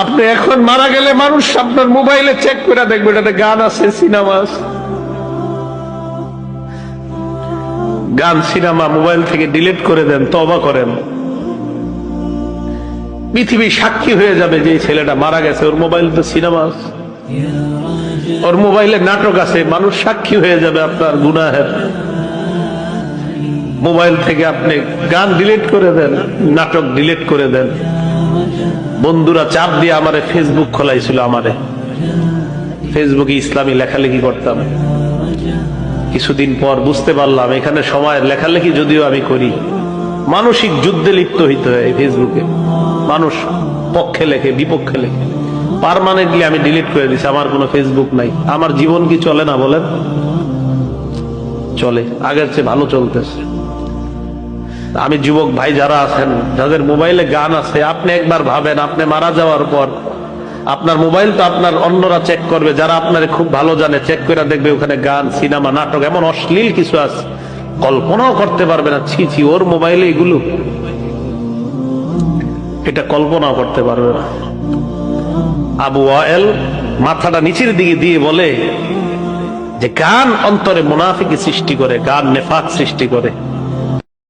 আপনি এখন মারা গেলে মানুষ আপনার মোবাইলে চেক করে দেখবে এটাতে গান আছে, সিনেমা আছে। গান সিনেমা মোবাইল থেকে ডিলিট করে দেন, তওবা করেন। পৃথিবী সাক্ষী হয়ে যাবে যে এই ছেলেটা মারা গেছে, ওর মোবাইলে তো সিনেমা আছে, ওর মোবাইলে নাটক আছে। মানুষ সাক্ষী হয়ে যাবে আপনার গুনাহের। মোবাইল থেকে আপনি গান ডিলিট করে দেন, নাটক ডিলিট করে দেন। বন্ধুরা চাপ দিয়ে আমারে ফেসবুক খোলাইছিল, আমারে ফেসবুকে ইসলামী লেখালেখি করতাম। কিছুদিন পর বুঝতে পারলাম এখানে সময়ের লেখালেখি যদিও আমি করি, মানসিক যুদ্ধে লিপ্ত হইতে হয় ফেসবুকে। মানুষ পক্ষে লেখে, বিপক্ষে লেখে। পার্মানেন্টলি আমি ডিলিট করে দিছি, আমার কোনো ফেসবুক নাই। আমার জীবন কি চলে না বলেন? চলে, আগের চেয়ে ভালো চলতেছে। আমি যুবক ভাই যারা আছেন, যাদের মোবাইলে গান আছে, আপনি একবার ভাবেন, আপনি মারা যাওয়ার পর আপনার মোবাইল তো আপনার অন্যরা চেক করবে, যারা আপনার খুব ভালো জানে, চেক করে দেখবে ওখানে গান, সিনেমা, নাটক, এমন অশ্লীল কিছু আছে কল্পনাও করতে পারবে না। ছি ছি, ওর মোবাইলে এগুলো, এটা কল্পনাও করতে পারবে না। আবু ওয়াইল মাথাটা নিচের দিকে দিয়ে বলে যে গান অন্তরে মুনাফিকি সৃষ্টি করে, গান নেফাক সৃষ্টি করে।